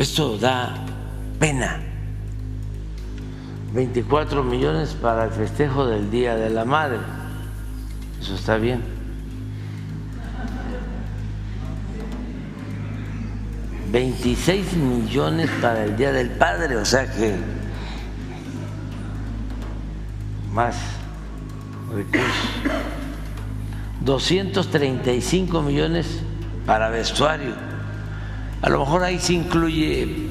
Esto da pena. 24 millones para el festejo del Día de la Madre. Eso está bien. 26 millones para el Día del Padre, o sea que más recursos. 235 millones para vestuario. A lo mejor ahí se incluye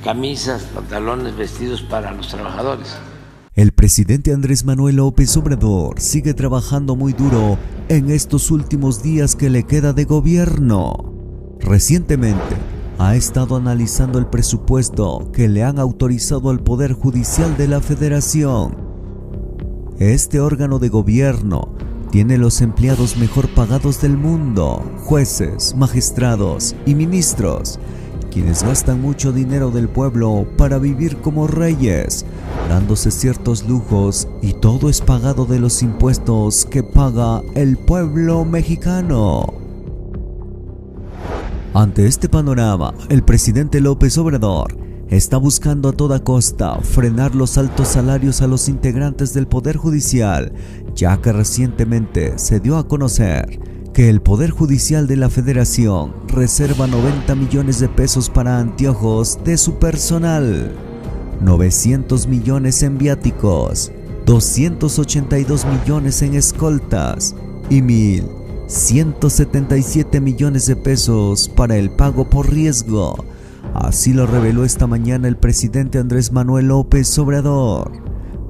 camisas, pantalones, vestidos para los trabajadores. El presidente Andrés Manuel López Obrador sigue trabajando muy duro en estos últimos días que le queda de gobierno. Recientemente ha estado analizando el presupuesto que le han autorizado al Poder Judicial de la Federación. Este órgano de gobierno tiene los empleados mejor pagados del mundo, jueces, magistrados y ministros, quienes gastan mucho dinero del pueblo para vivir como reyes, dándose ciertos lujos, y todo es pagado de los impuestos que paga el pueblo mexicano. Ante este panorama, el presidente López Obrador está buscando a toda costa frenar los altos salarios a los integrantes del Poder Judicial, ya que recientemente se dio a conocer que el Poder Judicial de la Federación reserva 90 millones de pesos para anteojos de su personal, 900 millones en viáticos, 282 millones en escoltas y 1.177 millones de pesos para el pago por riesgo. Así lo reveló esta mañana el presidente Andrés Manuel López Obrador.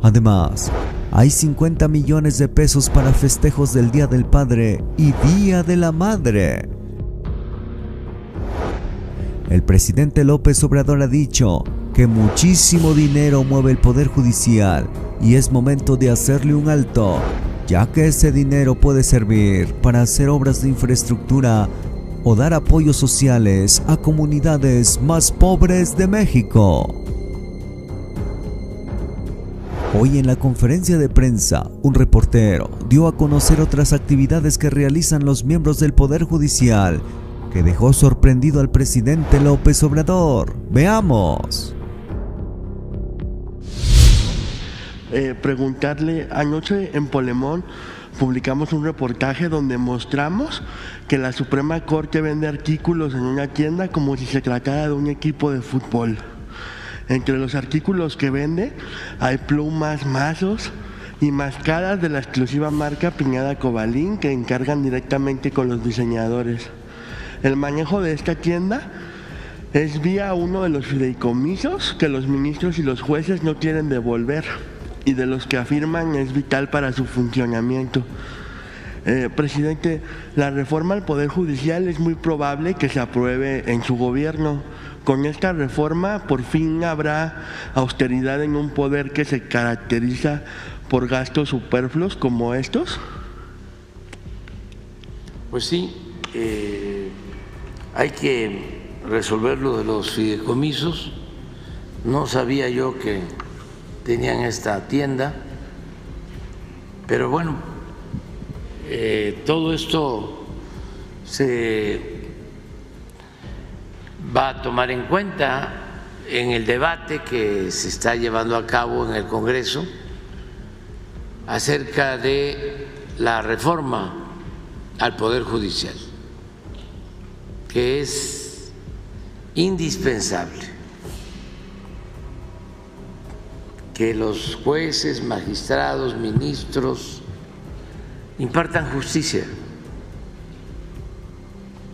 Además, hay 50 millones de pesos para festejos del Día del Padre y Día de la Madre. El presidente López Obrador ha dicho que muchísimo dinero mueve el Poder Judicial y es momento de hacerle un alto, ya que ese dinero puede servir para hacer obras de infraestructura o dar apoyos sociales a comunidades más pobres de México. Hoy en la conferencia de prensa, un reportero dio a conocer otras actividades que realizan los miembros del Poder Judicial, que dejó sorprendido al presidente López Obrador. Veamos. Preguntarle, anoche en Polemón publicamos un reportaje donde mostramos que la Suprema Corte vende artículos en una tienda como si se tratara de un equipo de fútbol. Entre los artículos que vende hay plumas, mazos y máscaras de la exclusiva marca Piñada Cobalín, que encargan directamente con los diseñadores. El manejo de esta tienda es vía uno de los fideicomisos que los ministros y los jueces no quieren devolver y de los que afirman es vital para su funcionamiento. Presidente, la reforma al Poder Judicial es muy probable que se apruebe en su gobierno. Con esta reforma por fin habrá austeridad en un poder que se caracteriza por gastos superfluos como estos. Pues sí, hay que resolver lo de los fideicomisos. No sabía yo que tenían esta tienda, pero bueno, todo esto se va a tomar en cuenta en el debate que se está llevando a cabo en el Congreso acerca de la reforma al Poder Judicial, que es indispensable que los jueces, magistrados, ministros impartan justicia,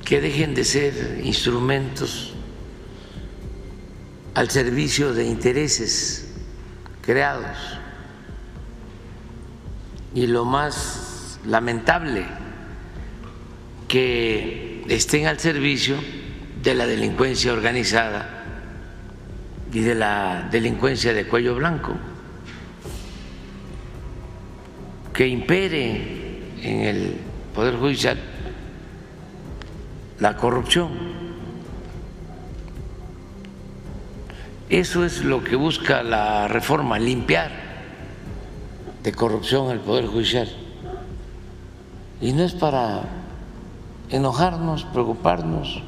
que dejen de ser instrumentos al servicio de intereses creados. Y lo más lamentable, que estén al servicio de la delincuencia organizada y de la delincuencia de cuello blanco, que impere en el Poder Judicial la corrupción. Eso es lo que busca la reforma, limpiar de corrupción el Poder Judicial. Y no es para enojarnos, preocuparnos.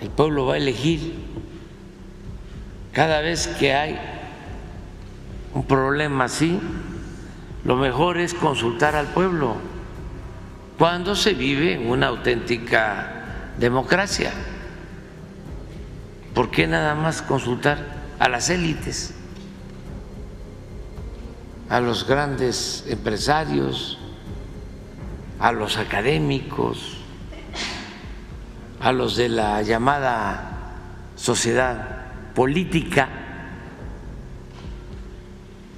El pueblo va a elegir. Cada vez que hay un problema así, lo mejor es consultar al pueblo cuando se vive en una auténtica democracia. ¿Por qué nada más consultar a las élites, a los grandes empresarios, a los académicos, a los de la llamada sociedad política?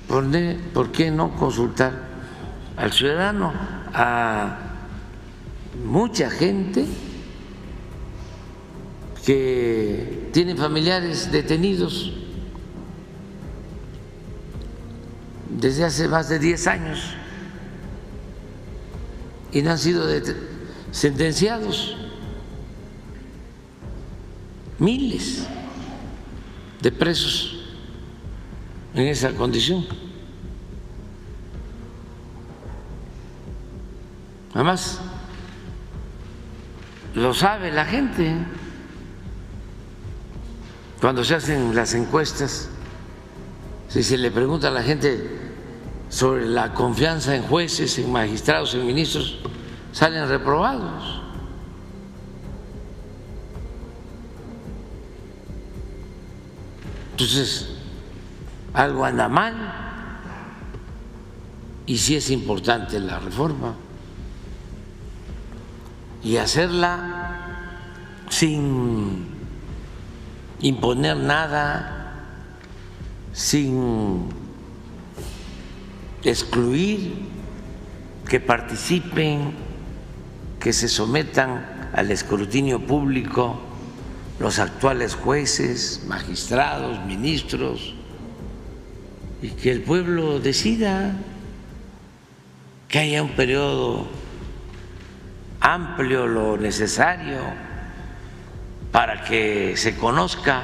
¿Por qué no consultar al ciudadano, a mucha gente que tiene familiares detenidos desde hace más de 10 años y no han sido sentenciados? Miles de presos en esa condición. Además, lo sabe la gente. Cuando se hacen las encuestas, si se le pregunta a la gente sobre la confianza en jueces, en magistrados, en ministros, salen reprobados. Entonces, algo anda mal, y sí es importante la reforma, y hacerla sin imponer nada, sin excluir, que participen, que se sometan al escrutinio público los actuales jueces, magistrados, ministros, y que el pueblo decida, que haya un periodo amplio, lo necesario, para que se conozca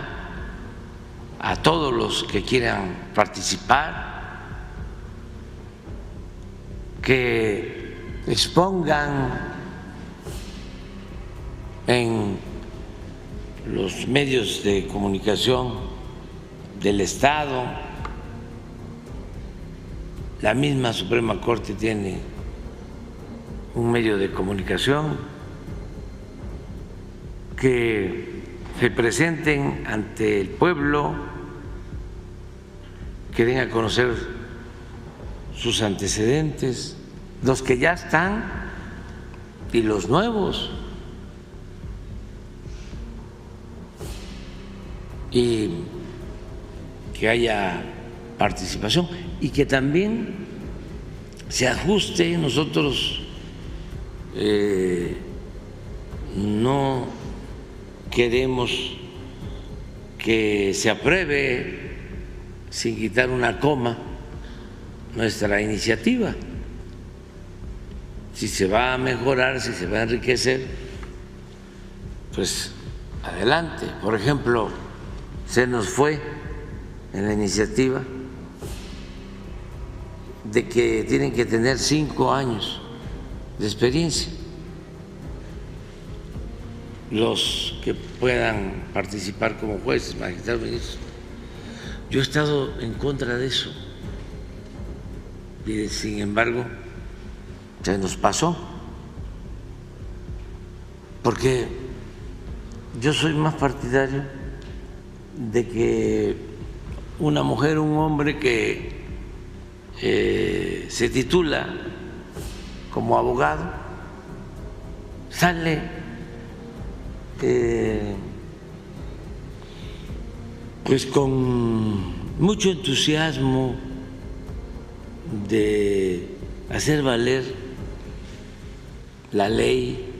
a todos los que quieran participar, que expongan en los medios de comunicación del Estado. La misma Suprema Corte tiene un medio de comunicación, que se presenten ante el pueblo, que den a conocer sus antecedentes, los que ya están y los nuevos, y que haya participación y que también se ajuste. Nosotros no queremos que se apruebe sin quitar una coma nuestra iniciativa. Si se va a mejorar, si se va a enriquecer, pues adelante. Por ejemplo, se nos fue en la iniciativa de que tienen que tener 5 años de experiencia los que puedan participar como jueces, magistrados, ministros. Yo he estado en contra de eso y sin embargo se nos pasó, porque yo soy más partidario de que una mujer o un hombre que se titula como abogado sale pues con mucho entusiasmo de hacer valer la ley,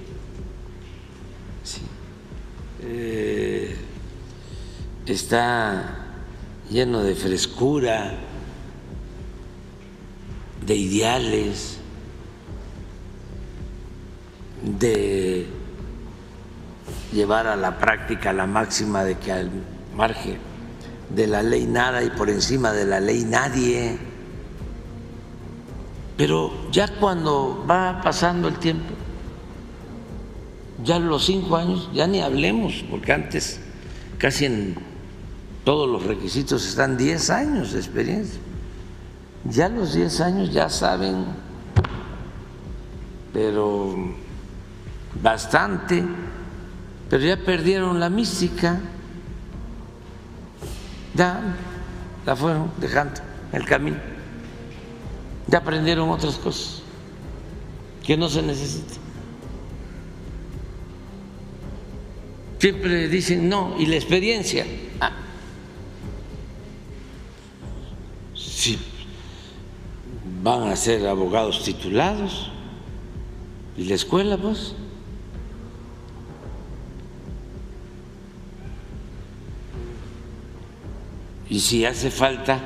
sí. Está lleno de frescura, de ideales, de llevar a la práctica la máxima de que al margen de la ley nada y por encima de la ley nadie. Pero ya cuando va pasando el tiempo, ya los 5 años, ya ni hablemos, porque antes casi en todos los requisitos están 10 años de experiencia. Ya los 10 años ya saben, pero bastante, pero ya perdieron la mística, ya la fueron dejando en el camino, ya aprendieron otras cosas que no se necesitan. Siempre dicen no, y la experiencia. Si van a ser abogados titulados, y la escuela, pues. Y si hace falta,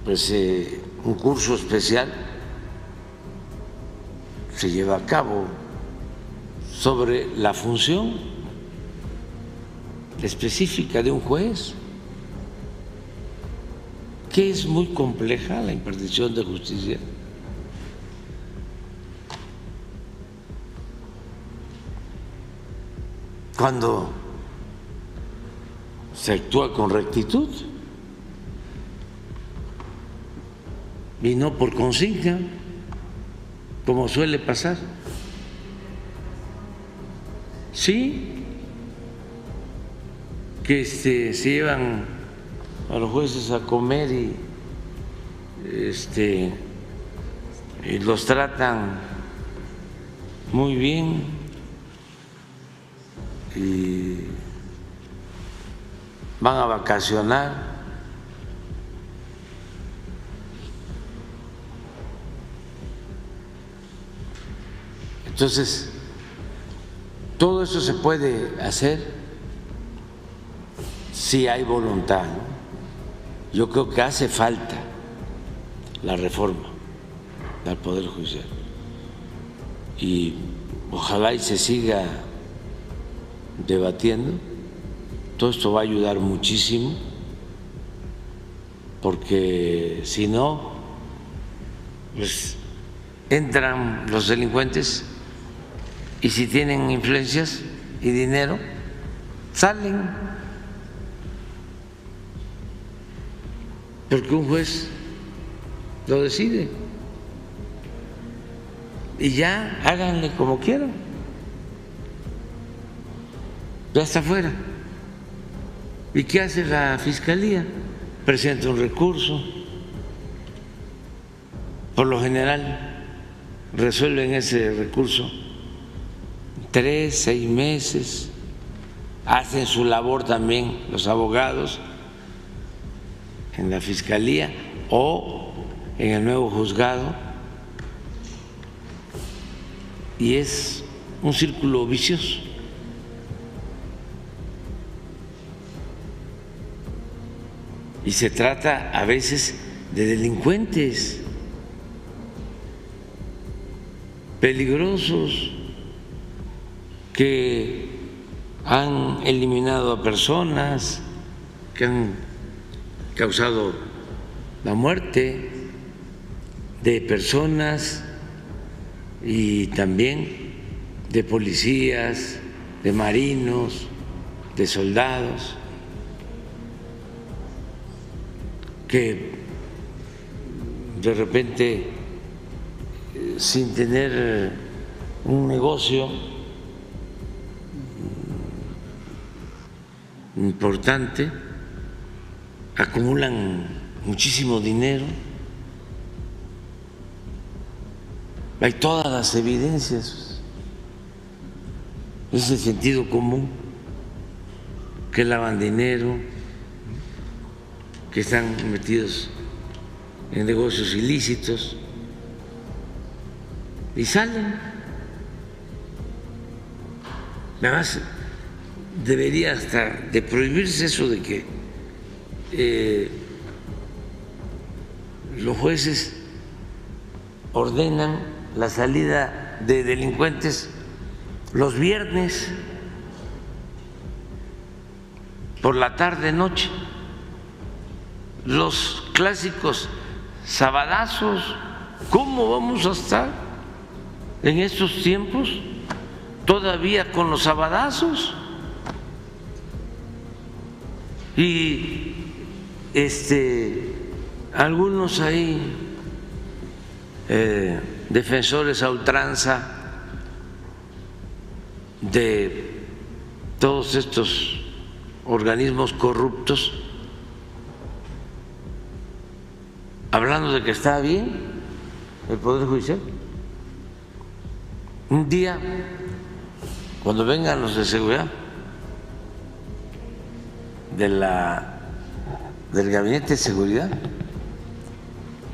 pues un curso especial se lleva a cabo sobre la función específica de un juez, que es muy compleja la impartición de justicia. Cuando se actúa con rectitud y no por consigna, como suele pasar. Sí, que se llevan a los jueces a comer y los tratan muy bien y van a vacacionar. Entonces, todo eso se puede hacer si hay voluntad, ¿no? Yo creo que hace falta la reforma del Poder Judicial y ojalá y se siga debatiendo. Todo esto va a ayudar muchísimo, porque si no, pues entran los delincuentes y si tienen influencias y dinero, salen. Porque un juez lo decide y ya háganle como quieran, ya está afuera. ¿Y qué hace la Fiscalía? Presenta un recurso, por lo general resuelven ese recurso 3, 6 meses, hacen su labor también los abogados en la Fiscalía o en el nuevo juzgado, y es un círculo vicioso. Y se trata a veces de delincuentes peligrosos que han eliminado a personas, que han causado la muerte de personas y también de policías, de marinos, de soldados, que de repente, sin tener un negocio importante, acumulan muchísimo dinero. Hay todas las evidencias, es el sentido común, que lavan dinero, que están metidos en negocios ilícitos y salen. Además, debería hasta de prohibirse eso de que los jueces ordenan la salida de delincuentes los viernes por la tarde, noche, los clásicos sabadazos ¿Cómo vamos a estar en estos tiempos todavía con los sabadazos? Y algunos ahí defensores a ultranza de todos estos organismos corruptos, hablando de que está bien el Poder Judicial. Un día, cuando vengan los de seguridad del Gabinete de Seguridad,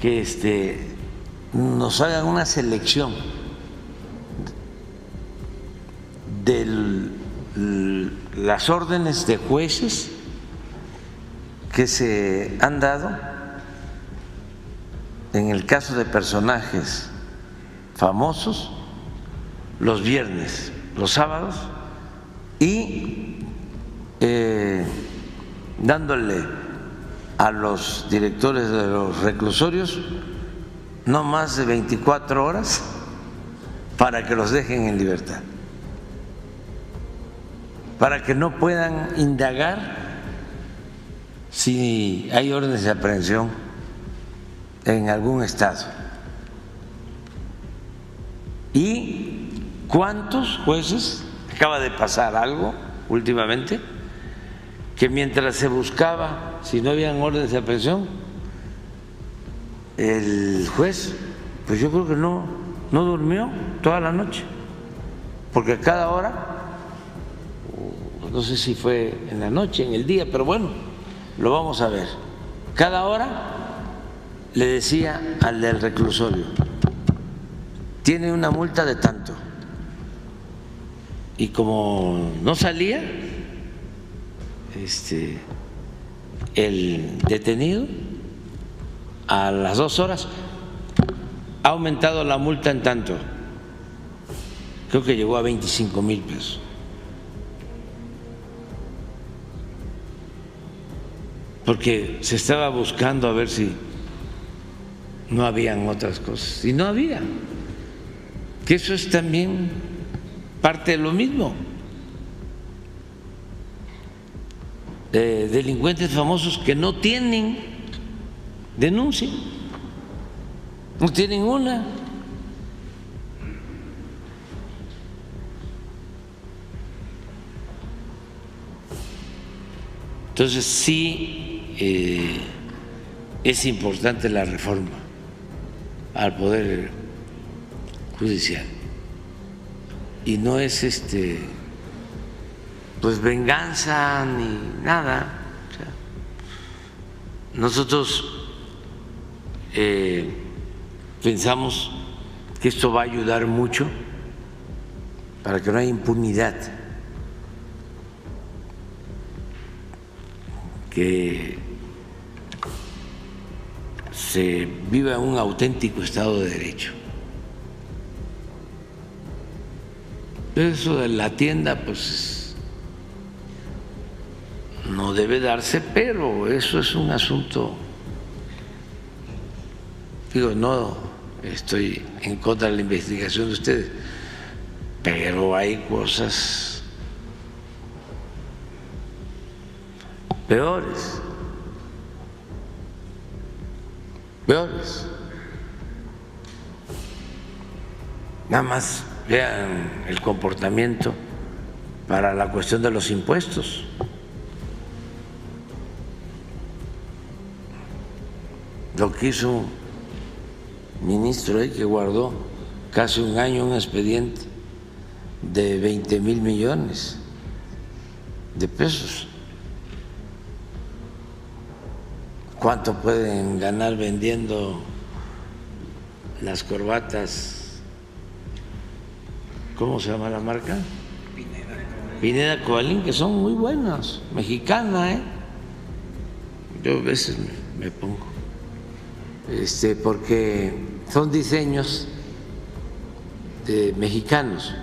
que nos hagan una selección de las órdenes de jueces que se han dado en el caso de personajes famosos los viernes, los sábados, y dándole a los directores de los reclusorios no más de 24 horas para que los dejen en libertad, para que no puedan indagar si hay órdenes de aprehensión en algún estado. ¿Y cuántos jueces? Acaba de pasar algo últimamente, que mientras se buscaba si no habían órdenes de aprehensión, el juez, pues yo creo que no durmió toda la noche, porque a cada hora, no sé si fue en la noche, en el día, pero bueno, lo vamos a ver. Cada hora le decía al del reclusorio: tiene una multa de tanto. Y como no salía el detenido, a las 2 horas ha aumentado la multa en tanto. Creo que llegó a 25,000 pesos. Porque se estaba buscando a ver si no habían otras cosas. Y no había. Que eso es también parte de lo mismo. Delincuentes famosos que no tienen denuncia, no tienen una. Entonces sí es importante la reforma al Poder Judicial, y no es pues venganza ni nada. O sea, nosotros pensamos que esto va a ayudar mucho para que no haya impunidad, que se viva un auténtico Estado de Derecho. Eso de la tienda, pues no debe darse, pero eso es un asunto, digo, no estoy en contra de la investigación de ustedes, pero hay cosas peores. Nada más vean el comportamiento para la cuestión de los impuestos. Lo que hizo un ministro ahí que guardó casi un año un expediente de 20,000 millones de pesos. ¿Cuánto pueden ganar vendiendo las corbatas? ¿Cómo se llama la marca? Pineda Cobalín, que son muy buenas, mexicana, Yo a veces me pongo, porque son diseños de mexicanos,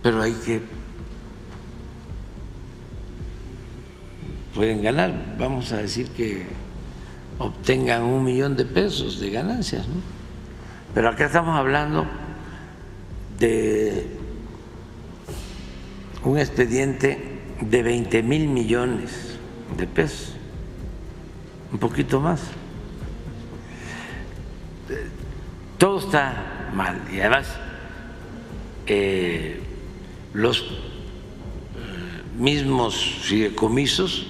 pero hay que pueden ganar. Vamos a decir que obtengan 1 millón de pesos de ganancias, ¿no? Pero acá estamos hablando de un expediente de 20,000 millones de pesos, un poquito más. Todo está mal y además los mismos fideicomisos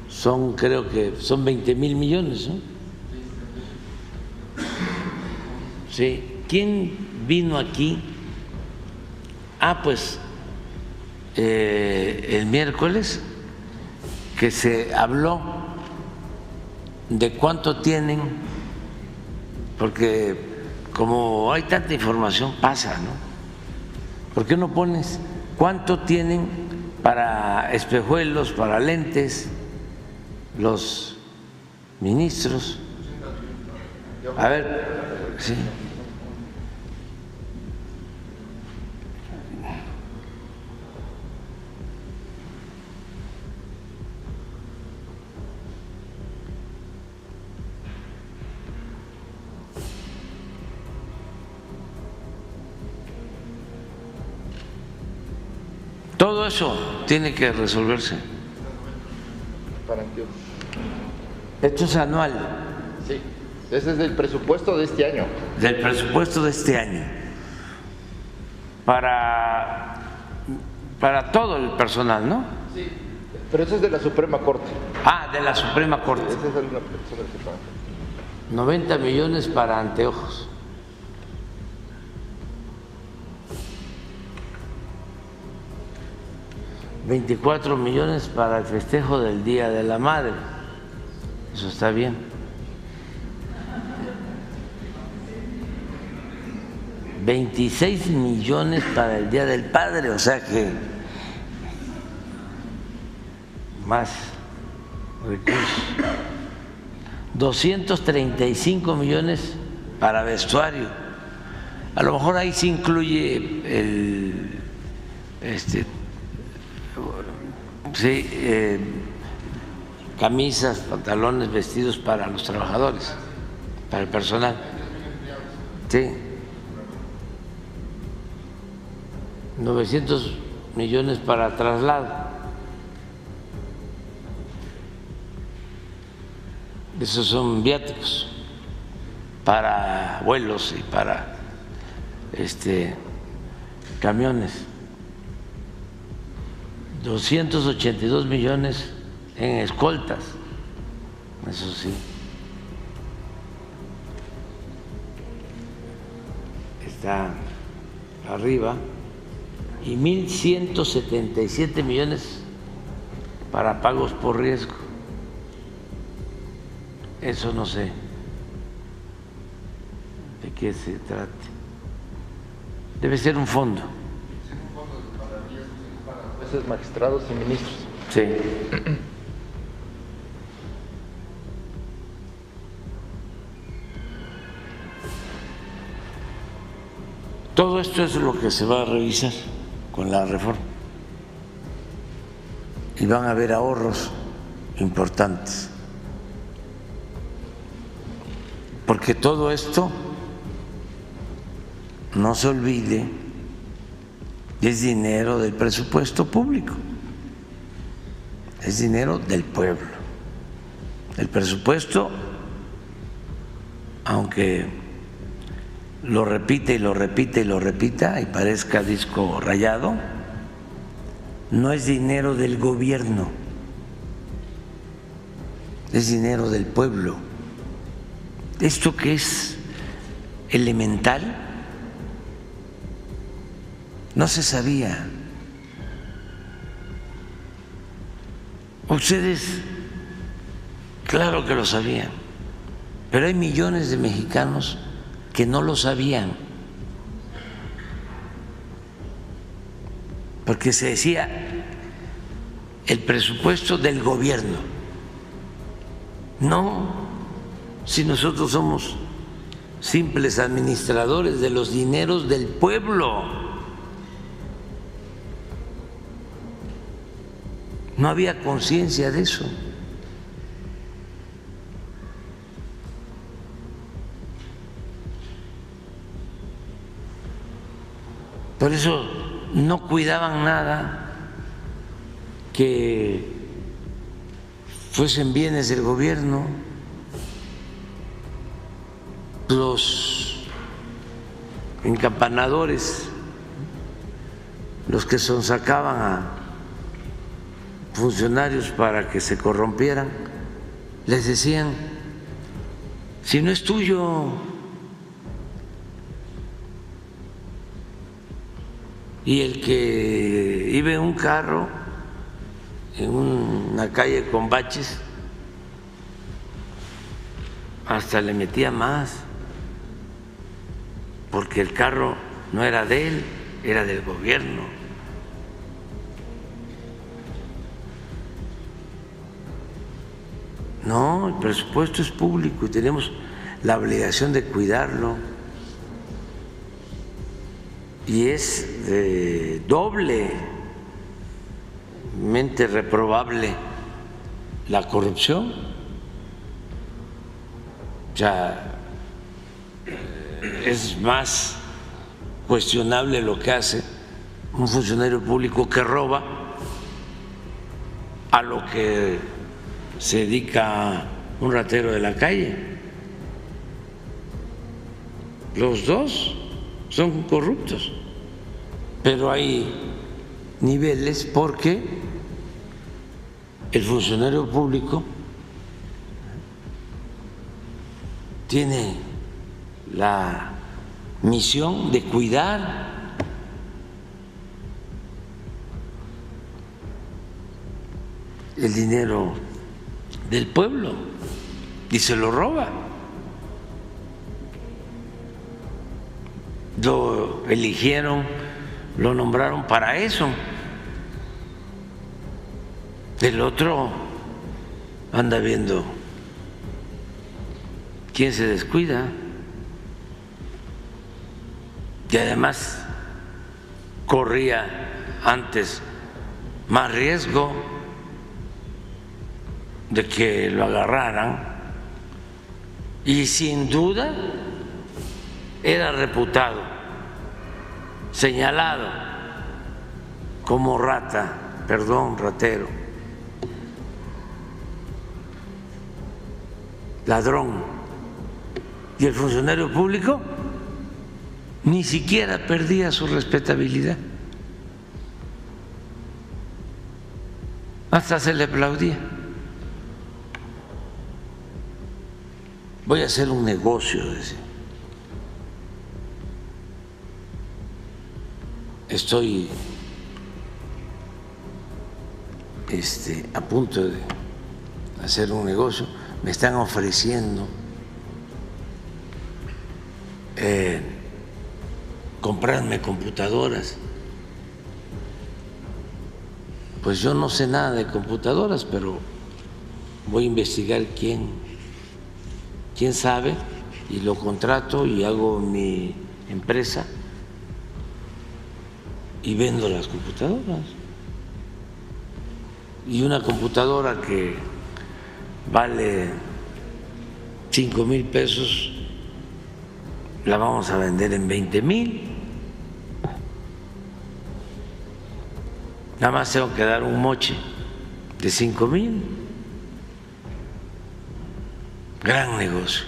son, creo que son 20,000 millones, ¿no? Sí. ¿Quién vino aquí? Pues el miércoles que se habló de cuánto tienen, porque como hay tanta información pasa, ¿no? ¿Por qué no pones cuánto tienen para espejuelos, para lentes los ministros? A ver, sí. Todo eso tiene que resolverse. Para Antioquia. Esto es anual. Sí, ese es del presupuesto de este año. Del presupuesto de este año. Para todo el personal, ¿no? Sí, pero eso es de la Suprema Corte. De la Suprema Corte. Esa es una persona que paga. 90 millones para anteojos. $24 millones para el festejo del Día de la Madre. Eso está bien. $26 millones para el Día del Padre, o sea que más recursos. 235 millones para vestuario. A lo mejor ahí se incluye camisas, pantalones, vestidos para los trabajadores, para el personal. Sí. 900 millones para traslado. Esos son viáticos para vuelos y para camiones. 282 millones en escoltas, eso sí. Está arriba. Y 1.177 millones para pagos por riesgo. Eso no sé de qué se trate. Debe ser un fondo. Jueces, magistrados y ministros. Sí. Todo esto es lo que se va a revisar con la reforma y van a haber ahorros importantes, porque todo esto, no se olvide, es dinero del presupuesto público, es dinero del pueblo. El presupuesto, aunque lo repite y lo repite y lo repita y parezca disco rayado, no es dinero del gobierno, es dinero del pueblo. Esto que es elemental no se sabía. Ustedes, claro que lo sabían, pero hay millones de mexicanos que no lo sabían, porque se decía el presupuesto del gobierno. No, si nosotros somos simples administradores de los dineros del pueblo. No había conciencia de eso. Por eso no cuidaban nada que fuesen bienes del gobierno. Los encampanadores, los que sonsacaban a funcionarios para que se corrompieran, les decían: si no es tuyo. Y el que iba en un carro, en una calle con baches, hasta le metía más, porque el carro no era de él, era del gobierno. No, el presupuesto es público y tenemos la obligación de cuidarlo. Y es doblemente reprobable la corrupción. O sea, es más cuestionable lo que hace un funcionario público que roba a lo que se dedica un ratero de la calle. Los dos son corruptos, pero hay niveles porque el funcionario público tiene la misión de cuidar el dinero del pueblo y se lo roba. Lo eligieron, lo nombraron para eso. El otro anda viendo quién se descuida y además corría antes más riesgo de que lo agarraran y sin duda era reputado, señalado como ratero, ladrón. Y el funcionario público ni siquiera perdía su respetabilidad, hasta se le aplaudía. Voy a hacer un negocio, decía. Estoy a punto de hacer un negocio, me están ofreciendo comprarme computadoras. Pues yo no sé nada de computadoras, pero voy a investigar quién sabe y lo contrato y hago mi empresa y vendo las computadoras. Y una computadora que vale 5,000 pesos la vamos a vender en 20,000. Nada más tengo que dar un moche de 5,000. Gran negocio.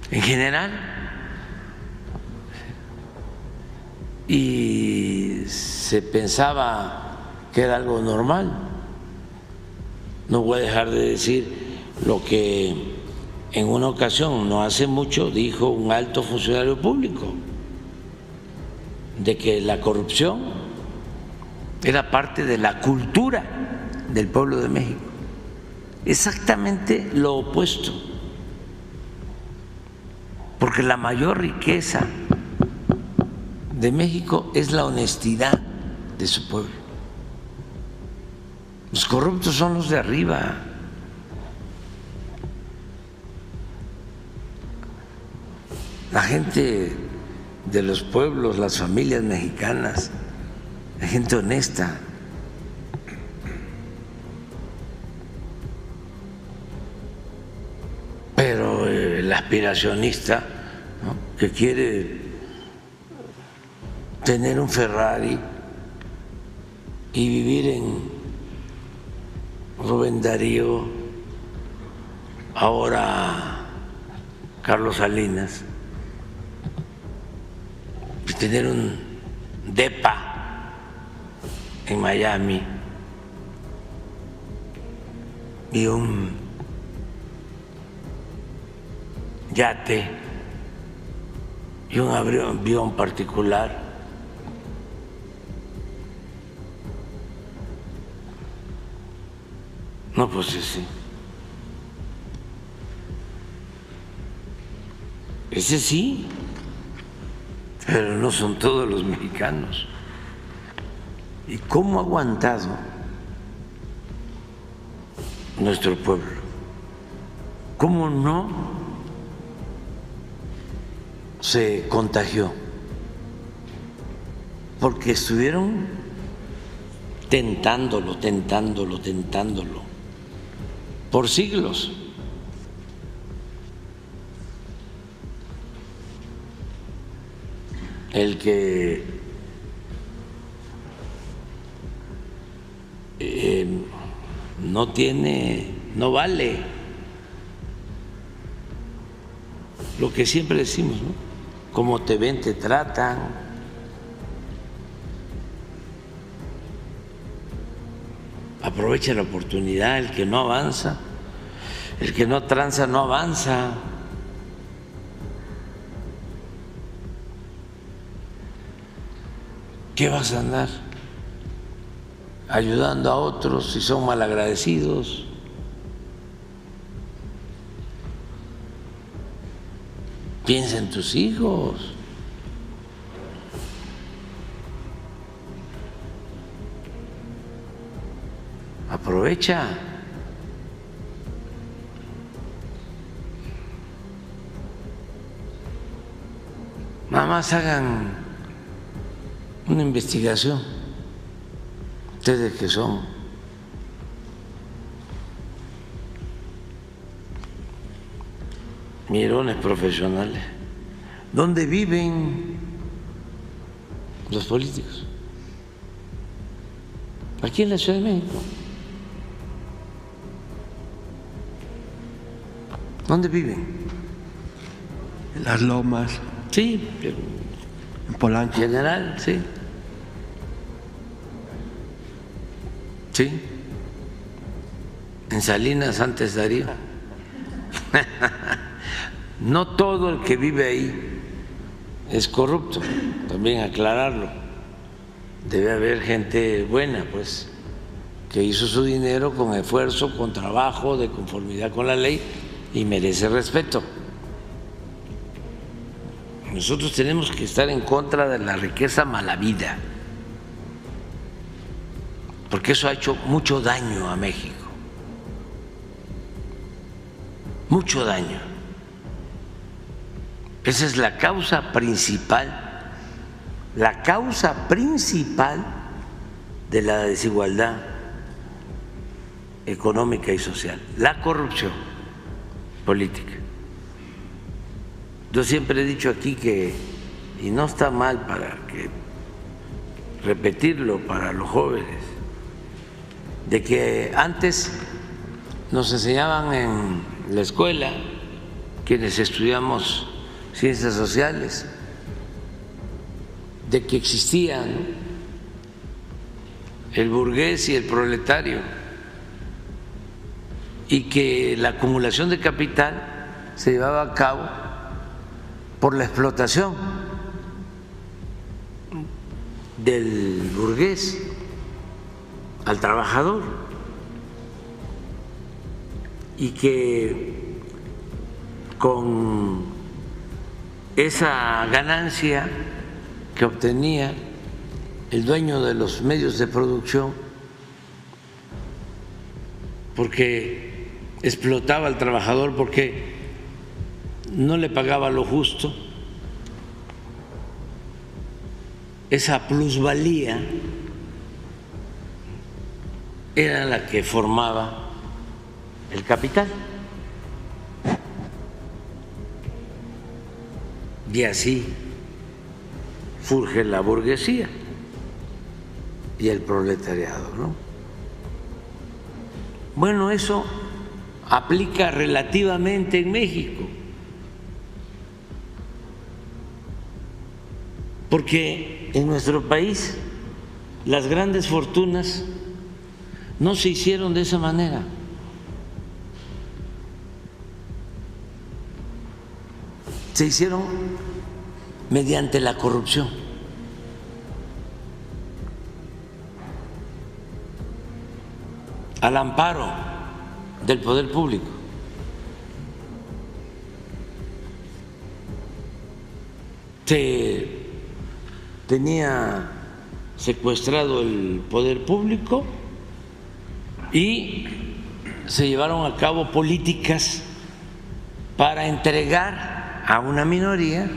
En general, y se pensaba que era algo normal. No voy a dejar de decir lo que en una ocasión, no hace mucho, dijo un alto funcionario público, de que la corrupción era parte de la cultura del pueblo de México. Exactamente lo opuesto, porque la mayor riqueza de México es la honestidad de su pueblo. Los corruptos son los de arriba. La gente de los pueblos, las familias mexicanas, hay gente honesta. Pero el aspiracionista, ¿no?, que quiere tener un Ferrari y vivir en Rubén Darío, ahora Carlos Salinas, y tener un depa en Miami y un yate y un avión particular. No, pues sí. Ese sí, pero no son todos los mexicanos. ¿Y cómo ha aguantado nuestro pueblo? ¿Cómo no se contagió? Porque estuvieron tentándolo por siglos. El que no tiene, no vale. Lo que siempre decimos, ¿no? Como te ven, te tratan. Aprovecha la oportunidad. El que no avanza, el que no tranza, no avanza. ¿Qué vas a andar ayudando a otros si son malagradecidos? Piensa en tus hijos. Aprovecha. Nada más hagan una investigación, ustedes que son mirones profesionales, ¿dónde viven los políticos? Aquí en la Ciudad de México. ¿Dónde viven? En Las Lomas. Sí, pero en Polanco. En general, sí. Sí. En Salinas, antes Darío. No todo el que vive ahí es corrupto, también aclararlo. Debe haber gente buena, pues, que hizo su dinero con esfuerzo, con trabajo, de conformidad con la ley y merece respeto. Nosotros tenemos que estar en contra de la riqueza malavida, porque eso ha hecho mucho daño a México, mucho daño. Esa es la causa principal de la desigualdad económica y social, la corrupción política. Yo siempre he dicho aquí que, y no está mal para que repetirlo para los jóvenes, de que antes nos enseñaban en la escuela, quienes estudiamos ciencias sociales, de que existían el burgués y el proletario y que la acumulación de capital se llevaba a cabo por la explotación del burgués al trabajador, y que con esa ganancia que obtenía el dueño de los medios de producción, porque explotaba al trabajador, porque no le pagaba lo justo, esa plusvalía era la que formaba el capital. Y así surge la burguesía y el proletariado, ¿no? Bueno, eso aplica relativamente en México, porque en nuestro país las grandes fortunas no se hicieron de esa manera. Se hicieron mediante la corrupción. Al amparo del poder público. Se tenía secuestrado el poder público y se llevaron a cabo políticas para entregar a una minoría,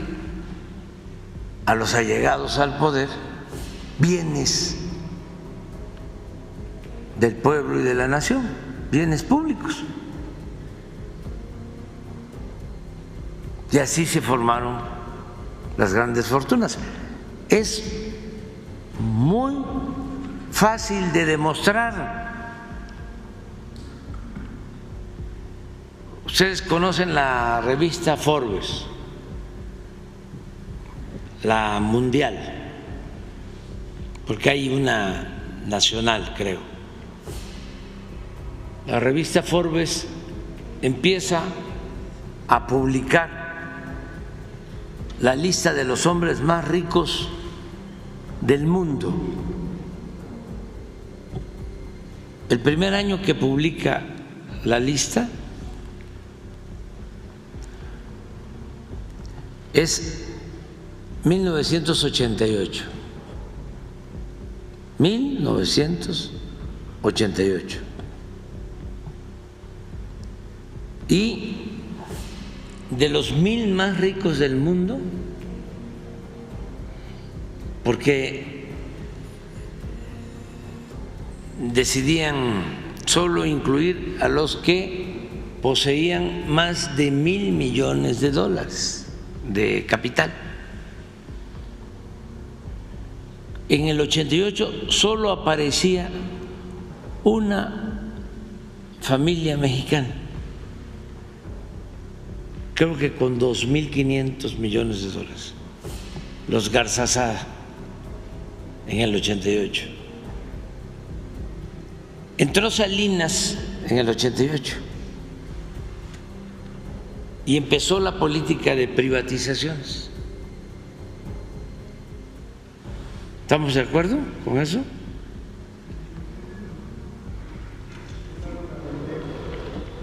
a los allegados al poder, bienes del pueblo y de la nación, bienes públicos. Y así se formaron las grandes fortunas. Es muy fácil de demostrar. Ustedes conocen la revista Forbes, la mundial, porque hay una nacional, creo. La revista Forbes empieza a publicar la lista de los hombres más ricos del mundo. El primer año que publica la lista es 1988. 1988. Y de los 1000 más ricos del mundo, porque decidían solo incluir a los que poseían más de $1,000 millones de capital. En el 88 solo aparecía una familia mexicana, creo que con $2,500 millones, los Garzazada, en el 88. Entró Salinas en el 88 y empezó la política de privatizaciones. ¿Estamos de acuerdo con eso?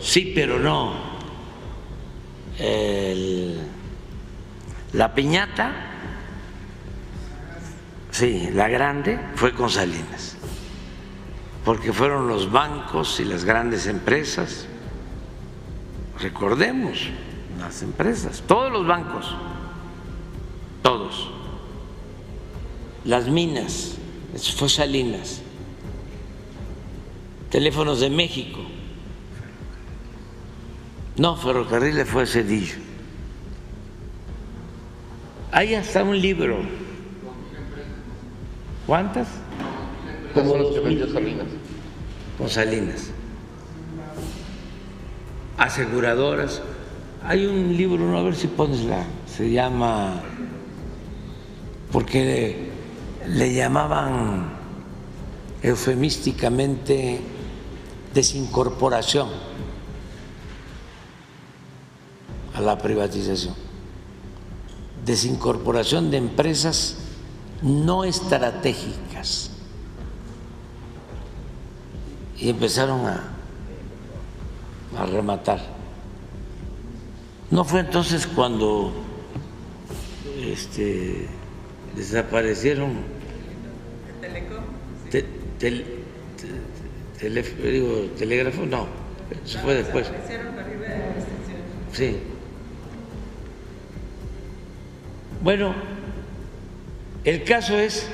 Sí, pero no. La piñata, sí, la grande, fue con Salinas, porque fueron los bancos y las grandes empresas. Recordemos, las empresas, todos los bancos, todos. Las minas, eso fue Salinas. Teléfonos de México. No, Ferrocarriles fue Zedillo. Ahí está un libro. ¿Cuántas? Como los que vendió Salinas. Con Salinas. Aseguradoras. Hay un libro, no, a ver si pones se llama, porque le llamaban eufemísticamente desincorporación a la privatización, desincorporación de empresas no estratégicas, y empezaron a rematar. ¿No fue entonces cuando desaparecieron telégrafo? No, eso fue después. Sí. Bueno, el caso es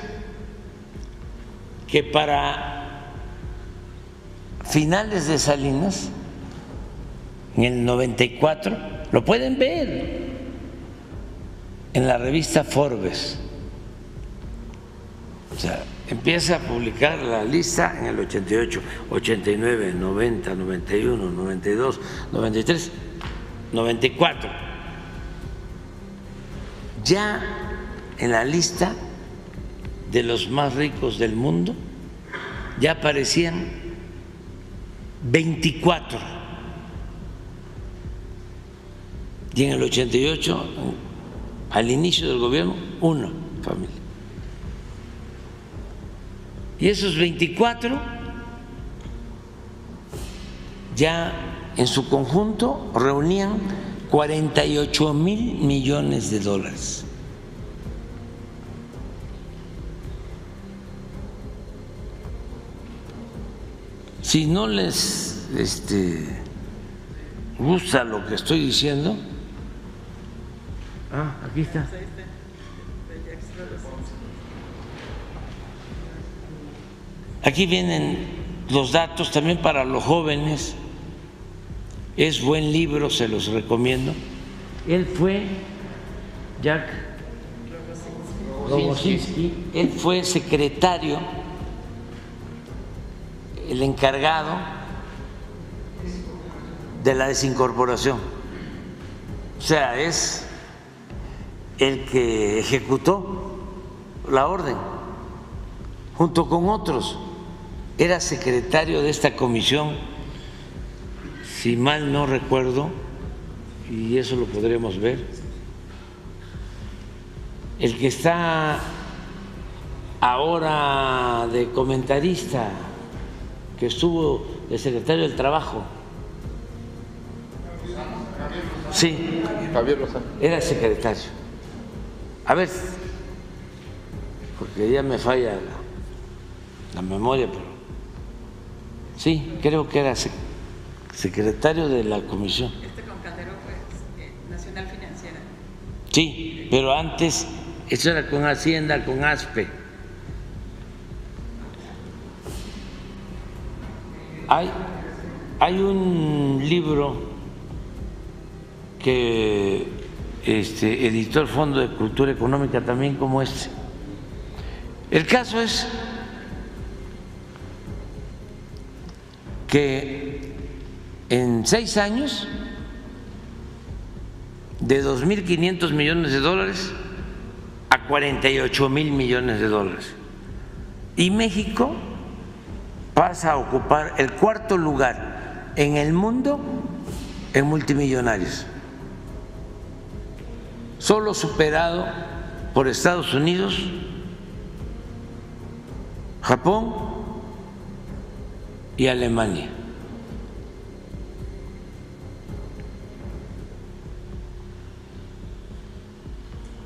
que para finales de Salinas, en el 94, lo pueden ver en la revista Forbes. O sea, empieza a publicar la lista en el 88, 89, 90, 91, 92, 93, 94. Ya en la lista de los más ricos del mundo ya aparecían 24. Y en el 88, al inicio del gobierno, una familia. Y esos 24 ya en su conjunto reunían 48,000 millones de dólares. Si no les gusta lo que estoy diciendo, aquí está. Aquí vienen los datos también para los jóvenes. Es buen libro, se los recomiendo. Él fue Jack Rogozinski, él fue secretario, el encargado de la desincorporación. O sea, es el que ejecutó la orden junto con otros. Era secretario de esta comisión, si mal no recuerdo, y eso lo podremos ver. El que está ahora de comentarista, que estuvo de secretario del Trabajo. Sí, Javier Lozano. era secretario. A ver, porque ya me falla la memoria, pero sí, creo que era secretario de la comisión. Con Calderón fue Nacional Financiera. Sí, pero antes eso era con Hacienda, con ASPE. Hay un libro que editó el Fondo de Cultura Económica también como este. El caso es que en 6 años, de 2.500 millones de dólares a 48,000 millones de dólares. Y México pasa a ocupar el 4º lugar en el mundo en multimillonarios, solo superado por Estados Unidos, Japón y Alemania.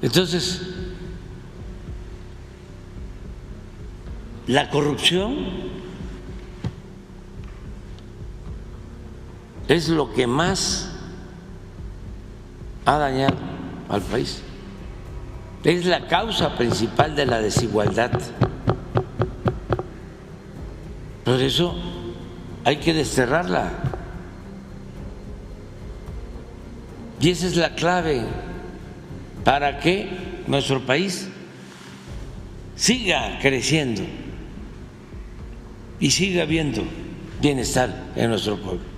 Entonces, la corrupción es lo que más ha dañado al país. Es la causa principal de la desigualdad. Por eso hay que desterrarla. Y esa es la clave para que nuestro país siga creciendo y siga habiendo bienestar en nuestro pueblo.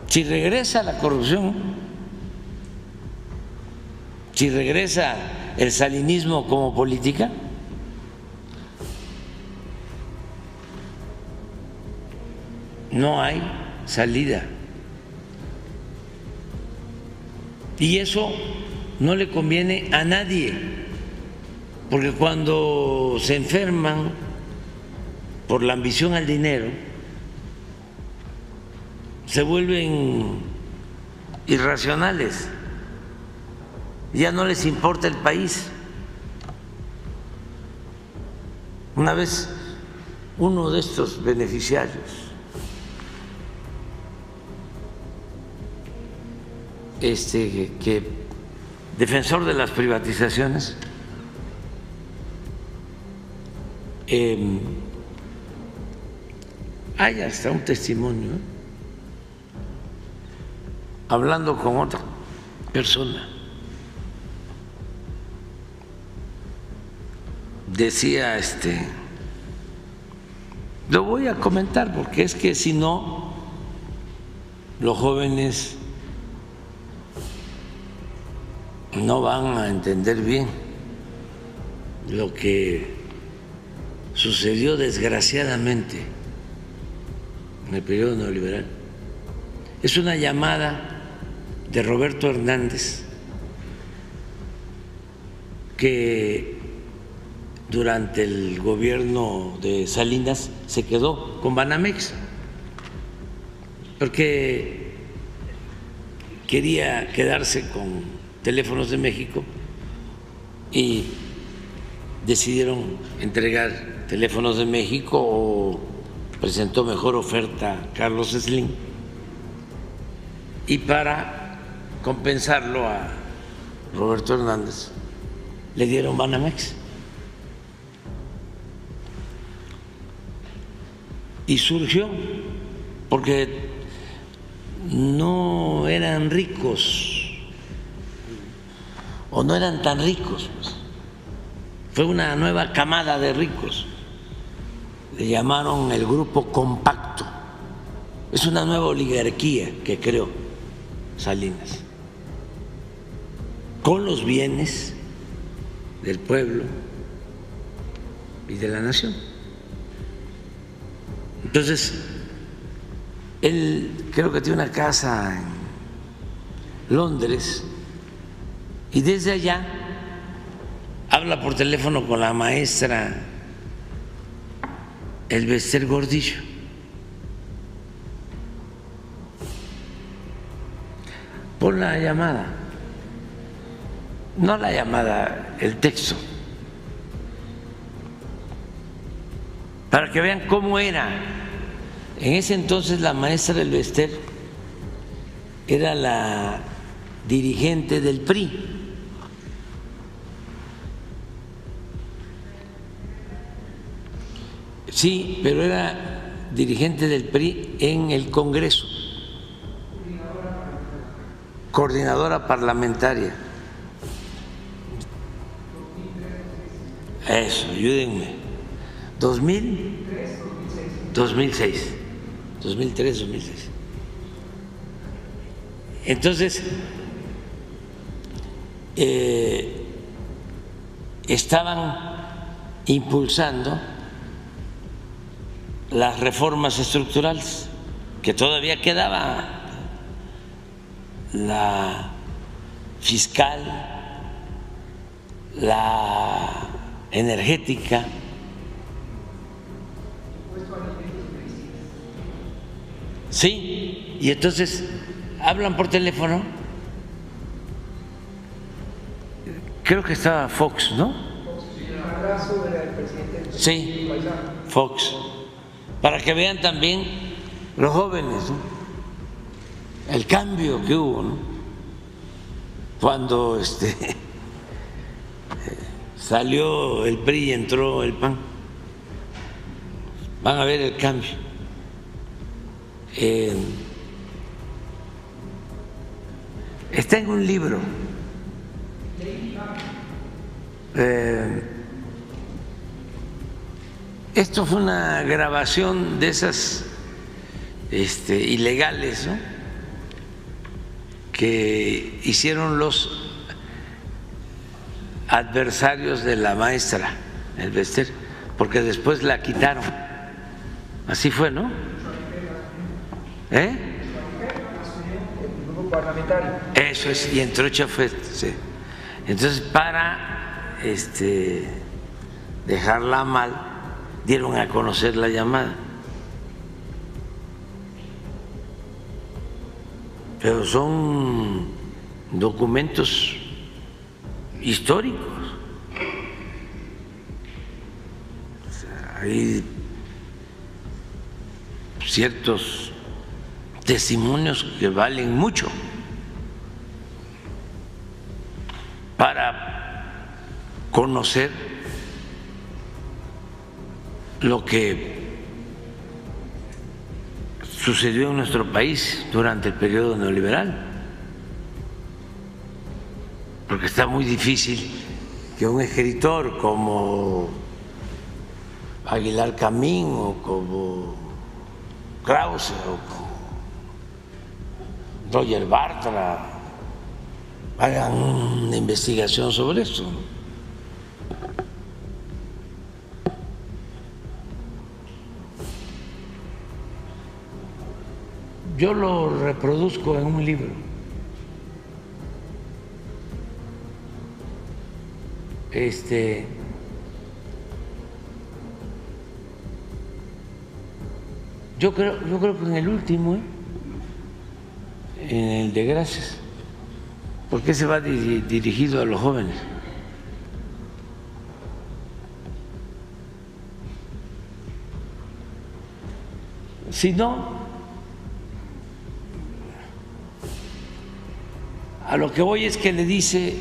Si regresa la corrupción, si regresa el salinismo como política, no hay salida. Y eso no le conviene a nadie, porque cuando se enferman por la ambición al dinero, se vuelven irracionales, ya no les importa el país. Una vez uno de estos beneficiarios que defensor de las privatizaciones Hay hasta un testimonio, hablando con otra persona. Decía, lo voy a comentar porque es que si no, los jóvenes no van a entender bien lo que sucedió desgraciadamente en el periodo neoliberal. Es una llamada de Roberto Hernández que durante el gobierno de Salinas se quedó con Banamex porque quería quedarse con Teléfonos de México y decidieron entregar Teléfonos de México o presentó mejor oferta Carlos Slim y para compensarlo a Roberto Hernández le dieron Banamex. Y surgió porque no eran ricos o no eran tan ricos, pues. Fue una nueva camada de ricos, le llamaron el Grupo Compacto. Es una nueva oligarquía que creó Salinas con los bienes del pueblo y de la nación. Entonces, él creo que tiene una casa en Londres y desde allá habla por teléfono con la maestra Elbester Gordillo. Pon la llamada, no la llamada, el texto, para que vean cómo era. En ese entonces la maestra Elbester era la dirigente del PRI. Sí, pero era dirigente del PRI en el Congreso, coordinadora parlamentaria. Eso, ayúdenme. 2006. 2003-2006. Entonces, estaban impulsando las reformas estructurales, que todavía quedaba la fiscal, la energética. Sí, y entonces hablan por teléfono, creo que estaba Fox, ¿no? Sí, Fox, para que vean también los jóvenes, ¿no? El cambio que hubo, ¿no? Cuando salió el PRI y entró el PAN. Van a ver el cambio. Está en un libro. Esto fue una grabación de esas ilegales, ¿no?, que hicieron los adversarios de la maestra Elbester, porque después la quitaron. Así fue, ¿no? Eso es, y entró Chafet, sí. Entonces, para dejarla mal, dieron a conocer la llamada. Pero son documentos históricos. O sea, hay ciertos testimonios que valen mucho para conocer lo que sucedió en nuestro país durante el periodo neoliberal, porque está muy difícil que un escritor como Aguilar Camín o como Krause o como Roger Bartra hagan una investigación sobre eso. Yo lo reproduzco en un libro. Yo creo que en el último, en el de Gracias, porque se va dirigido a los jóvenes. Si no, a lo que voy es que le dice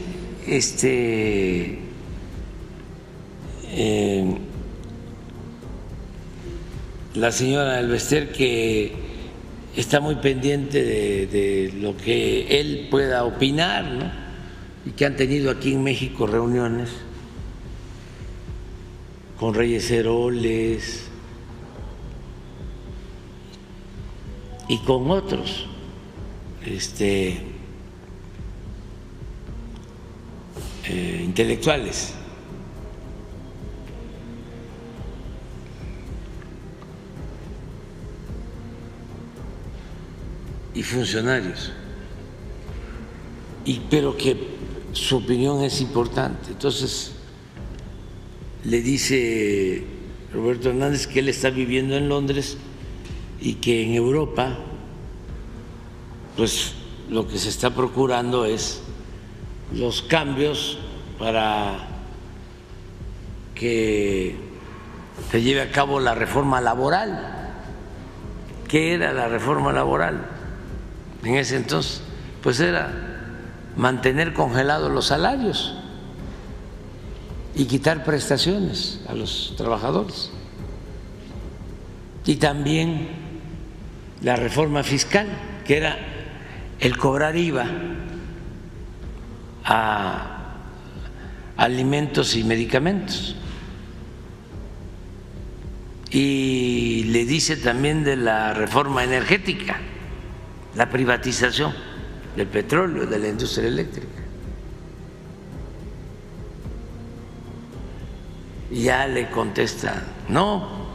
la señora Elvester que está muy pendiente de lo que él pueda opinar, ¿no? Y que han tenido aquí en México reuniones con Reyes Heroles y con otros intelectuales. Y funcionarios, pero que su opinión es importante. Entonces le dice Roberto Hernández que él está viviendo en Londres y que en Europa pues lo que se está procurando es los cambios para que se lleve a cabo la reforma laboral. ¿Qué era la reforma laboral? En ese entonces, pues era mantener congelados los salarios y quitar prestaciones a los trabajadores. Y también la reforma fiscal, que era el cobrar IVA a alimentos y medicamentos. Y le dice también de la reforma energética, la privatización del petróleo, de la industria eléctrica. Y ya le contesta, no,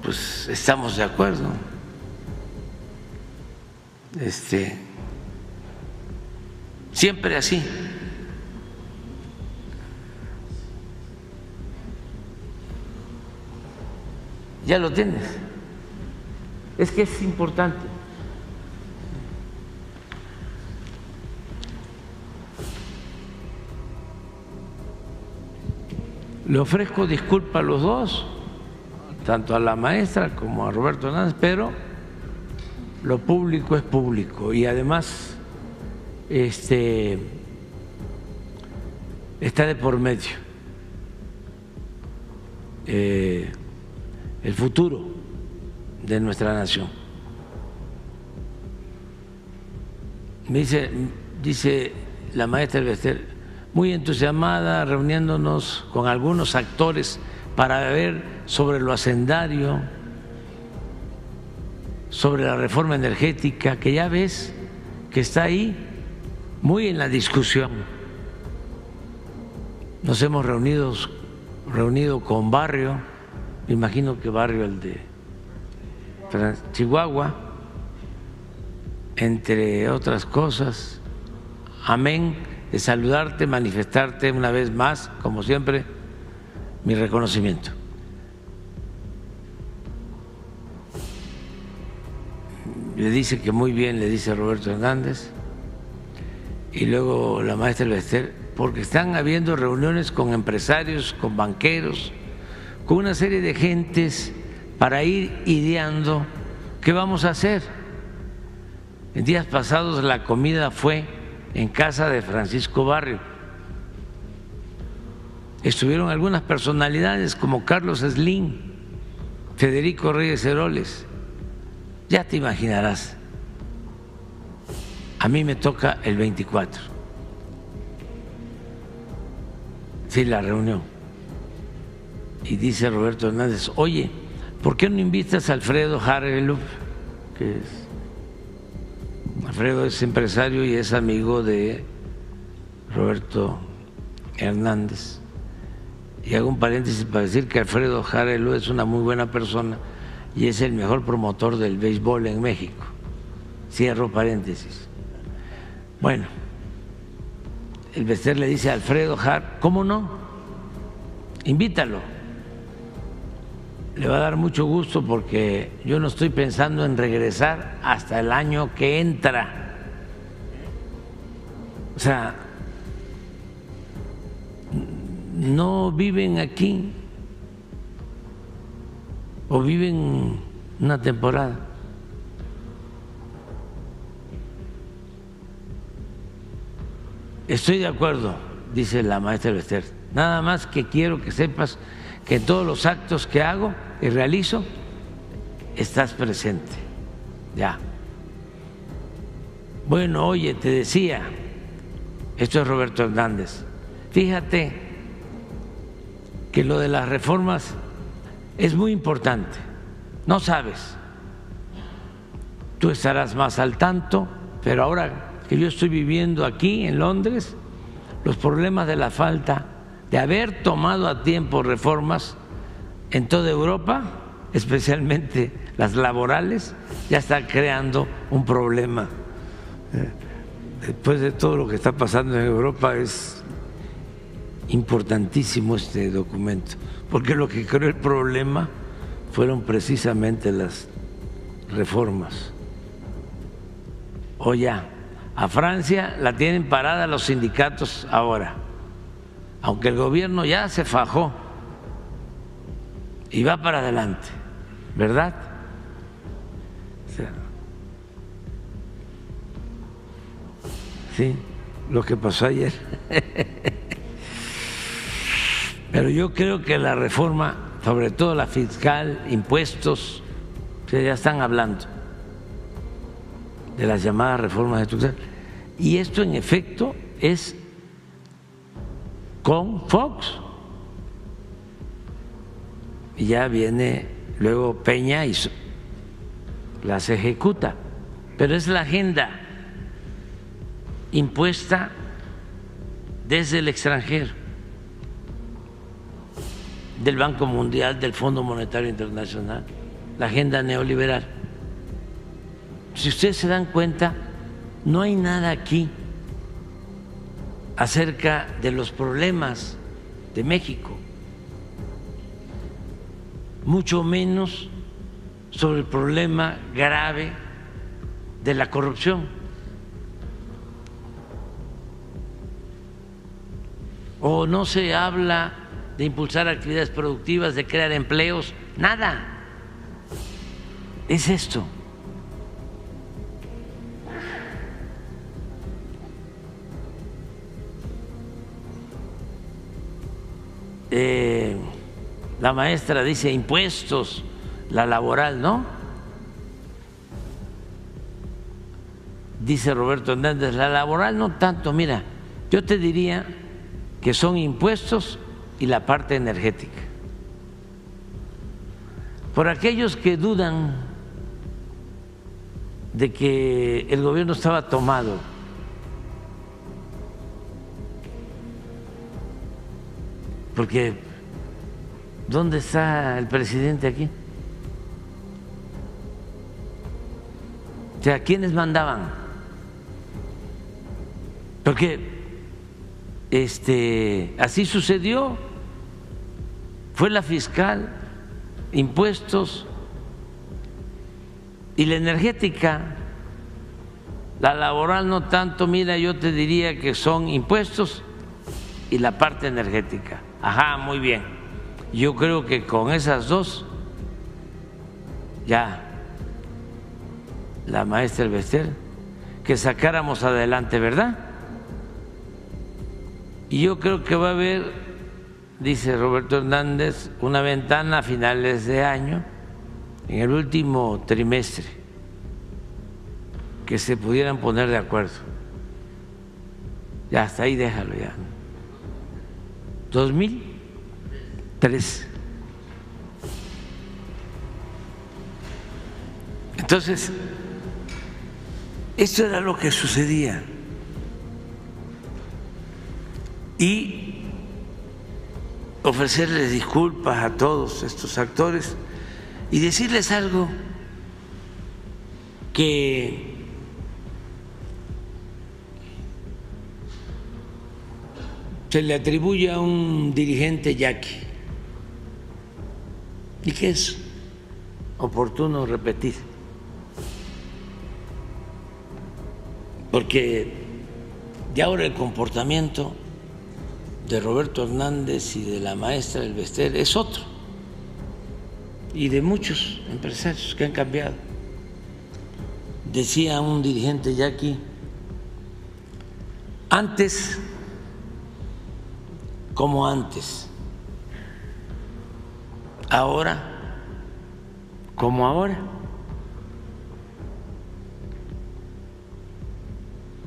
pues estamos de acuerdo. Siempre así. Ya lo tienes. Es que es importante. Le ofrezco disculpas a los dos, tanto a la maestra como a Roberto Hernández, pero lo público es público y además está de por medio el futuro de nuestra nación. Me dice la maestra Elvester, muy entusiasmada, reuniéndonos con algunos actores para ver sobre lo hacendario, sobre la reforma energética, que ya ves que está ahí muy en la discusión. Nos hemos reunido con Barrio, me imagino que Barrio el de Chihuahua, entre otras cosas. Amén de saludarte, manifestarte una vez más, como siempre, mi reconocimiento. Le dice que muy bien, le dice Roberto Hernández, y luego la maestra Elvester, porque están habiendo reuniones con empresarios, con banqueros, con una serie de gentes para ir ideando qué vamos a hacer. En días pasados la comida fue en casa de Francisco Barrio. Estuvieron algunas personalidades como Carlos Slim, Federico Reyes Heroles, Ya te imaginarás, a mí me toca el 24, sí, la reunión. Y dice Roberto Hernández, oye, ¿por qué no invitas a Alfredo Hargelup? Alfredo es empresario y es amigo de Roberto Hernández. Y hago un paréntesis para decir que Alfredo Hargelup es una muy buena persona y es el mejor promotor del béisbol en México. Cierro paréntesis. Bueno, el Bester le dice a Alfredo Hargelup, ¿cómo no? Invítalo. Le va a dar mucho gusto porque yo no estoy pensando en regresar hasta el año que entra. O sea, no viven aquí o viven una temporada. Estoy de acuerdo, dice la maestra Bester. Nada más que quiero que sepas que en todos los actos que hago y realizo estás presente. Ya. Bueno, oye, te decía, esto es Roberto Hernández, fíjate que lo de las reformas es muy importante. No sabes, tú estarás más al tanto, pero ahora que yo estoy viviendo aquí en Londres, los problemas de la falta de haber tomado a tiempo reformas en toda Europa, especialmente las laborales, ya está creando un problema. Después de todo lo que está pasando en Europa es importantísimo este documento, porque lo que creó el problema fueron precisamente las reformas. O ya, a Francia la tienen parada los sindicatos ahora, aunque el gobierno ya se fajó y va para adelante, ¿verdad? O sea, sí, lo que pasó ayer. Pero yo creo que la reforma, sobre todo la fiscal, impuestos, ya están hablando de las llamadas reformas estructurales. Y esto en efecto es con Fox. Y ya viene luego Peña y las ejecuta. Pero es la agenda impuesta desde el extranjero, del Banco Mundial, del Fondo Monetario Internacional, la agenda neoliberal. Si ustedes se dan cuenta, no hay nada aquí acerca de los problemas de México, mucho menos sobre el problema grave de la corrupción. O no se habla de impulsar actividades productivas, de crear empleos, nada. Es esto. La maestra dice impuestos, la laboral, ¿no? Dice Roberto Hernández, la laboral no tanto, mira, yo te diría que son impuestos y la parte energética. Por aquellos que dudan de que el gobierno estaba tomado, porque ¿dónde está el presidente aquí? O sea, ¿quiénes mandaban? Porque así sucedió, fue la fiscal, impuestos y la energética. La laboral no tanto, mira, yo te diría que son impuestos y la parte energética. Ajá, muy bien. Yo creo que con esas dos ya la maestra Bester, que sacáramos adelante, ¿verdad? Y yo creo que va a haber, dice Roberto Hernández, una ventana a finales de año, en el último trimestre, que se pudieran poner de acuerdo. Ya, hasta ahí déjalo ya. 2003. Entonces, esto era lo que sucedía. Y ofrecerles disculpas a todos estos actores y decirles algo que se le atribuye a un dirigente yaqui y que es oportuno repetir, porque de ahora el comportamiento de Roberto Hernández y de la maestra Elvester es otro, y de muchos empresarios que han cambiado. Decía un dirigente yaqui, antes como antes, ahora como ahora.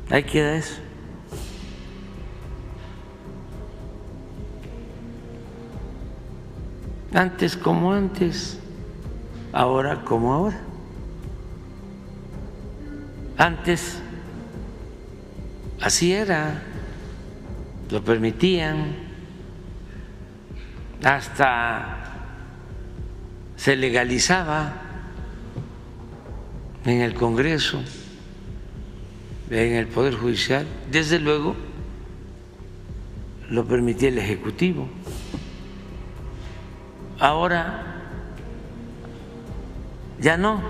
Ahí queda eso. Antes como antes, ahora como ahora. Antes así era, lo permitían, hasta se legalizaba en el Congreso, en el Poder Judicial, desde luego lo permitía el Ejecutivo. Ahora ya no,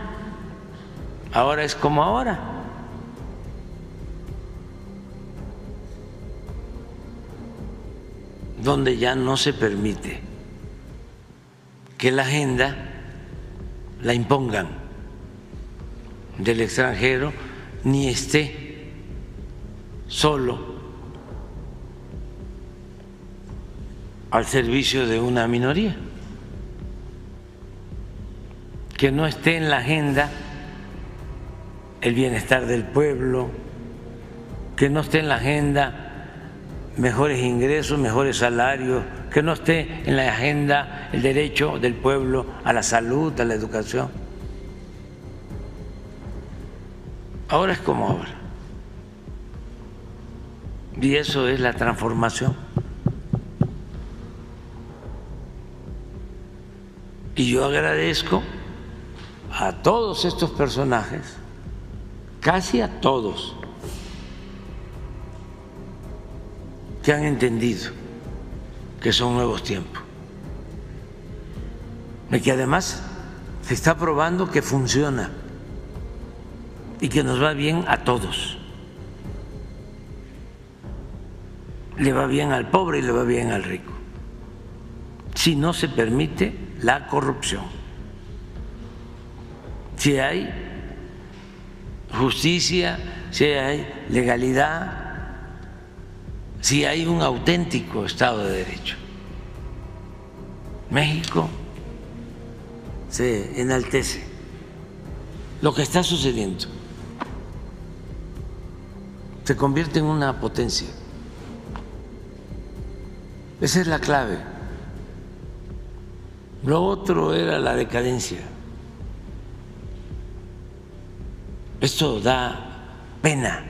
ahora es como ahora. Donde ya no se permite que la agenda la impongan del extranjero ni esté solo al servicio de una minoría, que no esté en la agenda el bienestar del pueblo, que no esté en la agenda mejores ingresos, mejores salarios, que no esté en la agenda el derecho del pueblo a la salud, a la educación. Ahora es como ahora. Y eso es la transformación. Y yo agradezco a todos estos personajes, casi a todos, que han entendido que son nuevos tiempos y que además se está probando que funciona y que nos va bien a todos. Le va bien al pobre y le va bien al rico, si no se permite la corrupción, si hay justicia, si hay legalidad, si hay un auténtico Estado de Derecho. México se enaltece. Lo que está sucediendo se convierte en una potencia. Esa es la clave. Lo otro era la decadencia. Esto da pena.